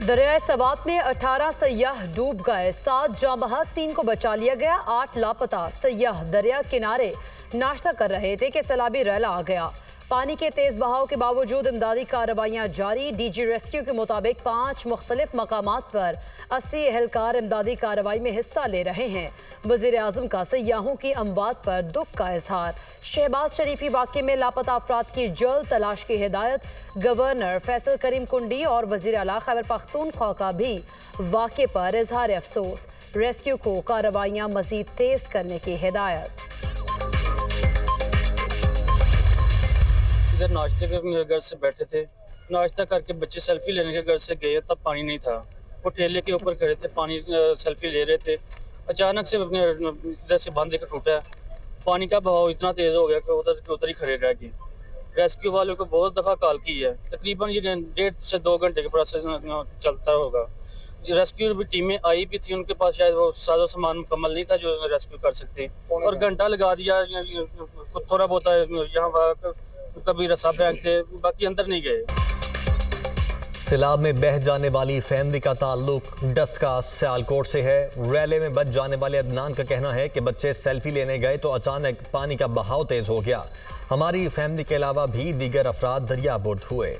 दरियाए सवात में 18 सयाह डूब गए, 7 जाँ बहक, 3 को बचा लिया गया, 8 लापता। सयाह दरिया किनारे नाश्ता कर रहे थे कि सैलाबी रैला आ गया। पानी के तेज बहाव के बावजूद इमदादी कार्रवाइयाँ जारी। डीजी रेस्क्यू के मुताबिक 5 मुख्तलिफ मकामात पर 80 एहलकार इमदादी कार्रवाई में हिस्सा ले रहे हैं। वज़ीर आज़म का सयाहों की अमवात पर दुख का इजहार। शहबाज शरीफी वाक़े में लापता अफराद की जल्द तलाश की हिदायत। गवर्नर फैसल करीम कुंडी और वज़ीर आला खैबर पख्तूनख्वा का भी वाक़े पर इजहार अफसोस। रेस्क्यू को कार्रवाइयाँ मज़ीद तेज़ करने की हिदायत। इधर नाश्ते के घर से बैठे थे, नाश्ता करके बच्चे सेल्फी लेने के घर से गए, तब पानी नहीं था। वो ठेले के ऊपर खड़े थे, पानी सेल्फी ले रहे थे। अचानक से इधर से बांध का टूटा, पानी का बहाव इतना तेज हो गया कि उधर ही खड़े रह गए। रेस्क्यू वालों को बहुत दफ़ा कॉल की है, तकरीबन ये 1.5 से 2 घंटे का प्रोसेस चलता होगा। रेस्क्यू भी टीमें आई भी थी, उनके पास शायद वो साजो सामान मुकम्मल नहीं था जो रेस्क्यू कर सकते, और घंटा लगा दिया। थोड़ा बहुत यहाँ वहाँ कभी रस्सा फेंक थे, बाकी अंदर नहीं गए। सैलाब में बह जाने वाली फैमिली का ताल्लुक डस्का सियालकोट से है। रैले में बच जाने वाले अदनान का कहना है कि बच्चे सेल्फी लेने गए तो अचानक पानी का बहाव तेज हो गया। हमारी फैमिली के अलावा भी दीगर अफराद दरियाबुर्द हुए।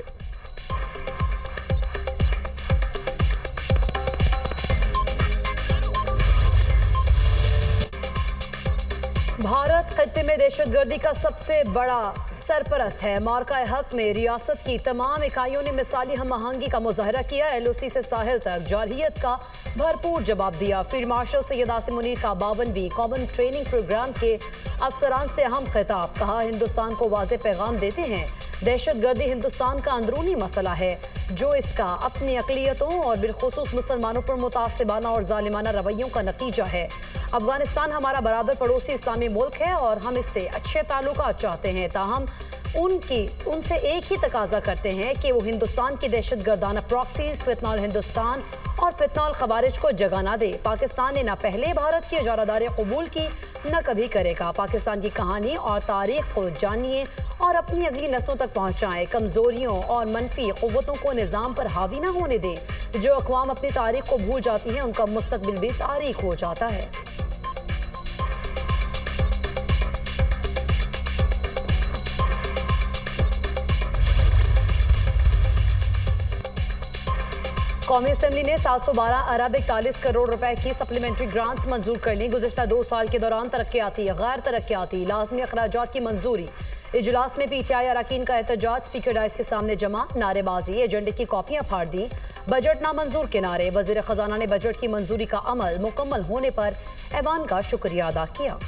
भारत खत्ते में दहशतगर्दी का सबसे बड़ा सरपरस्त है। मार्का हक में रियासत की तमाम इकाइयों ने मिसाली हम आहंगी का मुजाहरा किया। LOC से साहिल तक जारहियत का भरपूर जवाब दिया। फील्ड मार्शल सैयद आसिम मुनीर का 52वीं कॉमन ट्रेनिंग प्रोग्राम के अफसरान से अहम खिताब। कहा, हिंदुस्तान को वाज़ेह पैगाम देते हैं, दहशतगर्दी हिंदुस्तान का अंदरूनी मसला है जो इसका अपनी अक़लियतों और बिलखुसूस मुसलमानों पर मुतासिबाना और जालिमाना रवैयों का नतीजा है। अफगानिस्तान हमारा बराबर पड़ोसी इस्लामी मुल्क है और हम इससे अच्छे ताल्लुकात चाहते हैं, ताहम उनसे एक ही तकाजा करते हैं कि वो हिंदुस्तान की दहशतगर्दाना प्रॉक्सीज, फितनाल हिंदुस्तान और फितनाल खवारिज को जगह ना दे। पाकिस्तान ने न पहले भारत की इजारादारी कबूल की, न कभी करेगा। पाकिस्तान की कहानी और तारीख को जानिए और अपनी अगली नस्लों तक पहुँचाएँ। कमज़ोरियों और मनफी क़ुव्वतों को निज़ाम पर हावी ना होने दें। जो अक़वाम अपनी तारीख को भूल जाती हैं, उनका मुस्तक़बिल भी तारीख हो जाता है। कौमी असम्बली ने 712 अरब 41 करोड़ रुपए की सप्लीमेंट्री ग्रांट्स मंजूर कर ली। गुज़िश्ता 2 साल के दौरान तरक्याती गैर तरक्याती लाजमी अखराजात की मंजूरी। इजलास में PTI अरकान का एहतजाज, स्पीकर डाइस के सामने जमा, नारेबाजी, एजेंडे की कॉपियां फाड़ दी, बजट नामंजूर के नारे। वज़ीर ख़जाना ने बजट की मंजूरी का अमल मुकम्मल होने पर ऐवान का शुक्रिया अदा किया।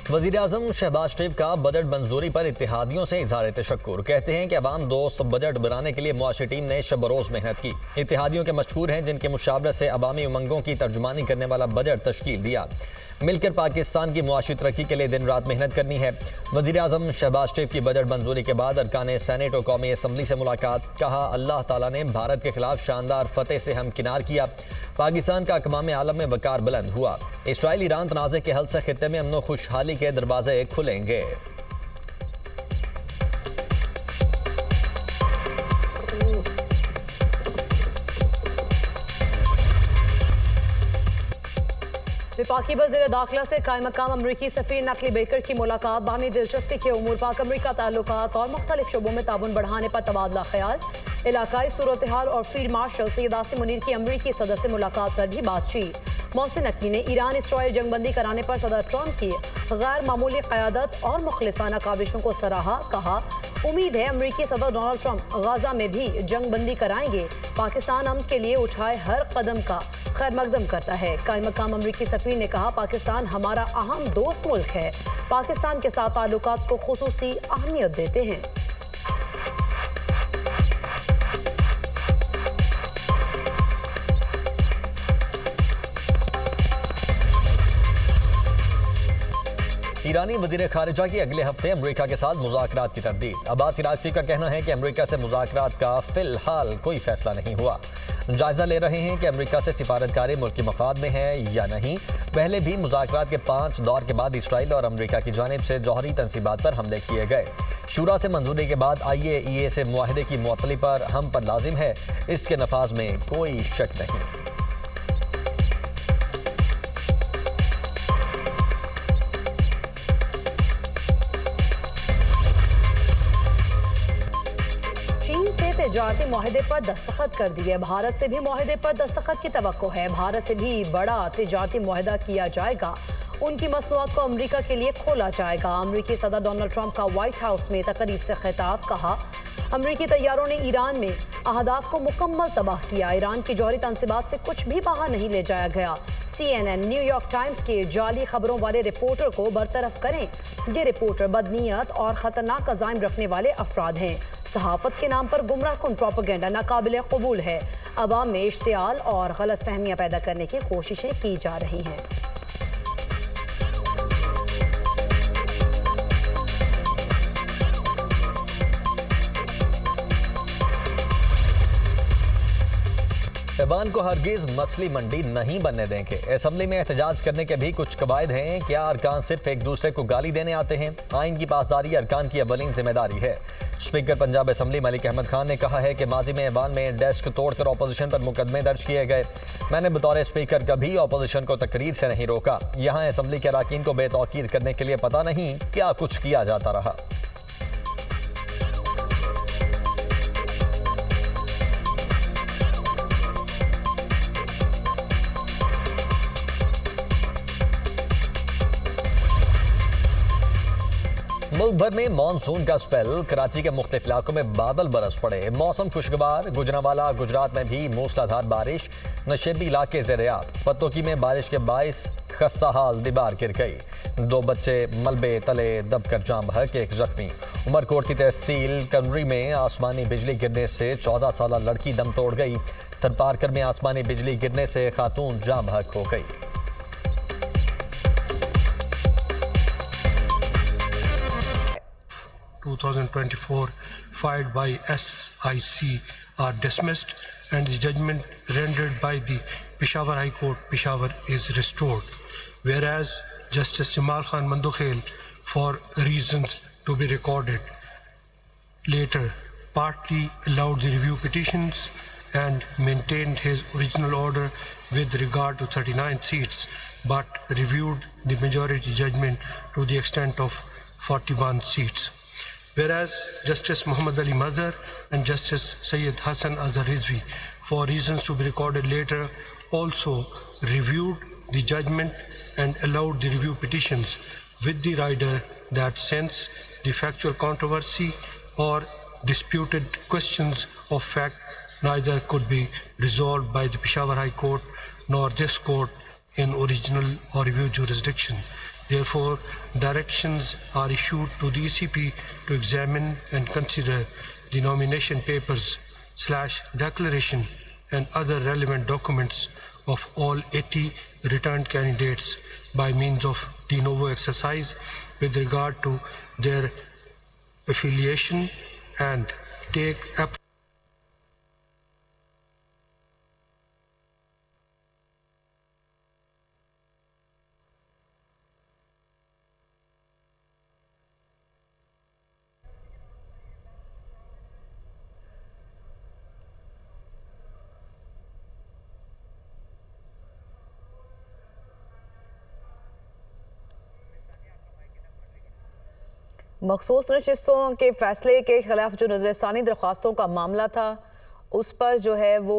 वज़ीर आज़म शहबाज शरीफ का बजट मंजूरी पर इत्तेहादियों से इज़हार तशक्कुर। कहते हैं कि अवाम दोस्त बजट बनाने के लिए मुआशी टीम ने शब रोज़ मेहनत की। इत्तेहादियों के मशकूर हैं जिनके मुशावरत से अवामी उमंगों की तर्जुमानी करने वाला बजट तश्कील दिया। मिलकर पाकिस्तान की मुआशी तरक्की के लिए दिन रात मेहनत करनी है। वज़ीर आज़म शहबाज शरीफ की बजट मंजूरी के बाद अरकान सेनेट और कौमी असम्बली से मुलाकात। कहा, अल्लाह ताला ने भारत के खिलाफ शानदार फतेह से हमकिनार किया। पाकिस्तान का अक़वाम आलम में वक़ार बुलंद हुआ। इसराइल ईरान तनाज़े के हल से खित्ते में अमन व खुशहाली के दरवाजे खुलेंगे। वफाकी वज़ीर दाखिला से कायम मकाम अमरीकी सफ़ीर नकली बेकर की मुलाकात। बाहमी दिलचस्पी के उमूर, पाक अमरीका ताल्लुकात और मुख्तलिफ शोबों में ताउन बढ़ाने पर तबादला ख्याल। इलाकाई सूरत हाल और फील्ड मार्शल सैयद आसिम मुनीर की अमरीकी सदर से मुलाकात पर भी बातचीत। मोहसिन नकवी ने ईरान इसराइल जंगबंदी कराने पर सदर ट्रंप की गैर मामूली क़यादत और मुखलिसाना काविशों को सराहा। कहा, उम्मीद है अमरीकी सदर डोनाल्ड ट्रंप गाजा में भी जंगबंदी कराएंगे। पाकिस्तान अमन के लिए उठाए हर कदम का खैर मकदम करता है। कायम मकाम अमरीकी सफ़ीर ने कहा, पाकिस्तान हमारा अहम दोस्त मुल्क है, पाकिस्तान के साथ ताल्लुकात को खुसूसी अहमियत देते हैं। ईरानी वज़ीर खारिजा की अगले हफ्ते अमरीका के साथ मुज़ाकरात की तरदीद। अब्बास इराक़ची का कहना है कि अमरीका से मुज़ाकरात का फ़िलहाल कोई फैसला नहीं हुआ। जायजा ले रहे हैं कि अमेरिका से सिफारतकारी मुल्क के मफाद में है या नहीं। पहले भी मुज़ाकरात के 5 दौर के बाद इसराइल और अमेरिका की जानिब से जौहरी तंसीबात पर हमले किए गए। शूरा से मंजूरी के बाद IAEA से मुआहदे की मुअत्तली पर हम पर लाजिम है, इसके नफाज में कोई शक नहीं। चीन से तिजारती मुआहदे पर दस्तखत कर दिए। भारत से भी मुआहदे पर दस्तखत की तवक्को है। भारत से भी बड़ा तिजारती मुआहदा किया जाएगा। उनकी मसनूआत को अमेरिका के लिए खोला जाएगा। अमेरिकी सदर डोनाल्ड ट्रंप का व्हाइट हाउस में तकरीब से खिताब। कहा, अमेरिकी तैयारों ने ईरान में अहदाफ को मुकम्मल तबाह किया। ईरान की जौहरी तंसीबात से कुछ भी बाहर नहीं ले जाया गया। CNN, न्यूयॉर्क टाइम्स के जाली खबरों वाले रिपोर्टर को बरतरफ करें। ये रिपोर्टर बदनीयत और खतरनाक अज़ाइम रखने वाले अफराद हैं। सहाफत के नाम पर गुमराह कुन प्रोपेगेंडा नाकाबिल कबूल है। अवाम में इश्तियाल और गलत फहमियाँ पैदा करने की कोशिशें की जा रही हैं। ईरान को हरगिज मछली मंडी नहीं बनने देंगे। असम्बली में एहतजाज करने के भी कुछ कवायद हैं। क्या अरकान सिर्फ एक दूसरे को गाली देने आते हैं? आइन की पासदारी अरकान की अवलीन जिम्मेदारी है। स्पीकर पंजाब असम्बली मलिक अहमद खान ने कहा है कि माजी में ऐवान में डेस्क तोड़कर अपोजिशन पर मुकदमे दर्ज किए गए। मैंने बतौर स्पीकर कभी अपोजिशन को तकरीर से नहीं रोका। यहाँ असम्बली के अरकान को बेतौकीर करने के लिए पता नहीं क्या कुछ किया जाता रहा। मुल्क भर में मानसून का स्पेल। कराची के मुख्तलिफ इलाकों में बादल बरस पड़े। मौसम खुशगवार। गुजरांवाला गुजरात में भी मूसलाधार बारिश। नशेबी इलाके ज़ेर-ए-आब। पत्तोकी में बारिश के बाइस खस्ता हाल दीवार गिर गई। 2 बच्चे मलबे तले दबकर जाम बहक, 1 जख्मी। उमरकोट की तहसील कनरी में आसमानी बिजली गिरने से 14 साला लड़की दम तोड़ गई। थरपारकर में आसमानी बिजली गिरने से खातून जाम बहक हो गई। (2024) filed by SIC are dismissed and the judgment rendered by the Peshawar High Court, Peshawar, is restored. Whereas Justice Jamal Khan Mandukhel, for reasons to be recorded later, partly allowed the review petitions and maintained his original order with regard to 39 seats, but reviewed the majority judgment to the extent of 41 seats. Whereas Justice Muhammad Ali Mazhar and Justice Sayyid Hassan Azhar Rizvi, for reasons to be recorded later, also reviewed the judgment and allowed the review petitions with the rider that since the factual controversy or disputed questions of fact neither could be resolved by the Peshawar High Court nor this court in original or review jurisdiction. Therefore, directions are issued to the ECP to examine and consider the nomination papers / declaration and other relevant documents of all 80 returned candidates by means of de novo exercise with regard to their affiliation and take मखसूस नशिस्तों के फैसले के खिलाफ जो नज़रसानी दरख्वास्तों का मामला था, उस पर जो है वो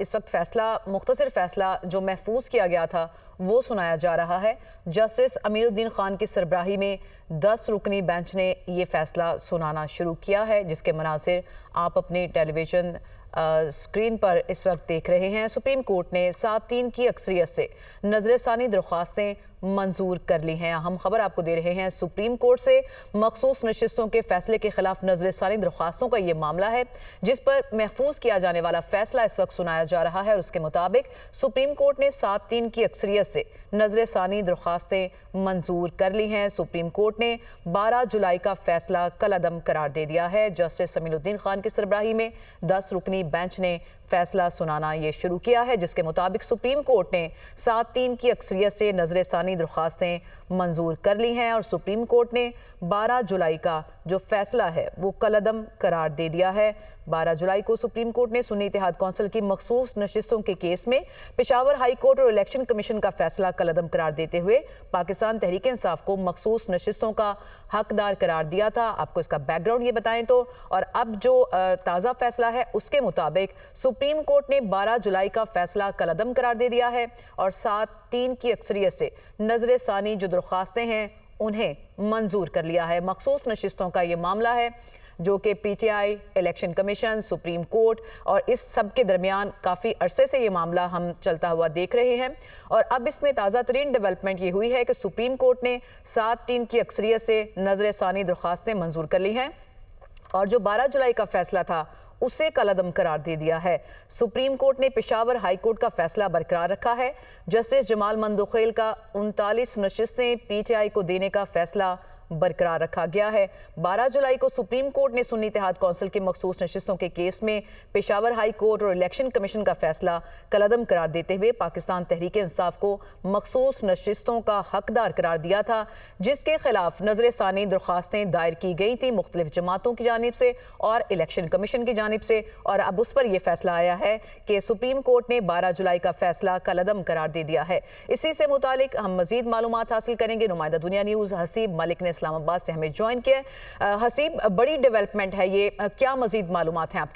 इस वक्त फ़ैसला, मुख्तसर फ़ैसला जो महफूज किया गया था वो सुनाया जा रहा है। जस्टिस अमीरुद्दीन खान की सरबराही में 10 रुकनी बेंच ने ये फ़ैसला सुनाना शुरू किया है, जिसके मनासिर आप अपनी टेलीविज़न स्क्रीन पर इस वक्त देख रहे हैं। सुप्रीम कोर्ट ने 7-3 की अक्सरियत से नज़रसानी दरख्वास्तें मंजूर कर ली हैं। हम खबर आपको दे रहे हैं सुप्रीम कोर्ट से। मखसूस नशिस्तों के फैसले के खिलाफ नज़रसानी दरख्वास्तों का ये मामला है, जिस पर महफूज किया जाने वाला फैसला इस वक्त सुनाया जा रहा है और उसके मुताबिक सुप्रीम कोर्ट ने 7-3 की अक्सरियत से नजर सानी दरख्वास्तें मंजूर कर ली हैं। सुप्रीम कोर्ट ने 12 जुलाई का फैसला कलअदम करार दे दिया है। जस्टिस समीउद्दीन खान की सरबराही में 10 रुकनी बेंच ने फैसला सुनाना ये शुरू किया है, जिसके मुताबिक सुप्रीम कोर्ट ने 7-3 की अक्सरियत से नजर सानी दरख्वास्तें मंजूर कर ली हैं और सुप्रीम कोर्ट ने 12 जुलाई का जो फैसला है वो कलअदम करार दे दिया है। 12 जुलाई को सुप्रीम कोर्ट ने सुन्नी इत्तेहाद कौंसिल की मखसूस नशिस्तों के केस में पेशावर हाई कोर्ट और इलेक्शन कमीशन का फैसला कलअदम करार देते हुए पाकिस्तान तहरीक इंसाफ को मखसूस नशिस्तों का हकदार करार दिया था। आपको इसका बैकग्राउंड ये बताएं तो, और अब जो ताज़ा फैसला है उसके मुताबिक सुप्रीम कोर्ट ने 12 जुलाई का फैसला कलअदम करार दे दिया है और 7-3 की अक्सरियत से नजर सानी जो दरख्वास्तें हैं उन्हें मंजूर कर लिया है। मखसूस नशिस्तों का ये मामला है जो कि PTI, election commission, supreme court और इस सब के दरमियान काफ़ी अरसे से ये मामला हम चलता हुआ देख रहे हैं। और अब इसमें ताज़ा तरीन डेवलपमेंट ये हुई है कि सुप्रीम कोर्ट ने 7-3 की अक्सरियत से नजर सानी दरख्वास्तें मंजूर कर ली हैं और जो 12 जुलाई का फैसला था उसे कलअदम करार दे दिया है। सुप्रीम कोर्ट ने पेशावर हाई कोर्ट का फैसला बरकरार रखा है। जस्टिस जमाल मंदोखेल का 39 नशिस्तें पीटीआई को देने का फैसला बरकरार रखा गया है। 12 जुलाई को सुप्रीम कोर्ट ने सुन्नी इत्तेहाद कौंसिल की मखसूस नशिस्तों के केस में पेशावर हाई कोर्ट और इलेक्शन कमीशन का फैसला कलअदम करार देते हुए पाकिस्तान तहरीक इंसाफ को मखसूस नशिस्तों का हकदार करार दिया था, जिसके खिलाफ नजर सानी दरख्वास्तें दायर की गई थी मुख्तलिफ जमातों की जानिब से और इलेक्शन कमीशन की जानिब से। और अब उस पर यह फैसला आया है कि सुप्रीम कोर्ट ने 12 जुलाई का फैसला कलअदम करार दे दिया है। इसी से मुतालिक हम मजीद मालूमात हासिल करेंगे। नुमाइंदा दुनिया न्यूज़ हसीब मलिक ने इस्लामाबाद से हमें ज्वाइन किया। हसीब, बड़ी डेवलपमेंट है ये, क्या मजीद मालूमात हैं आपके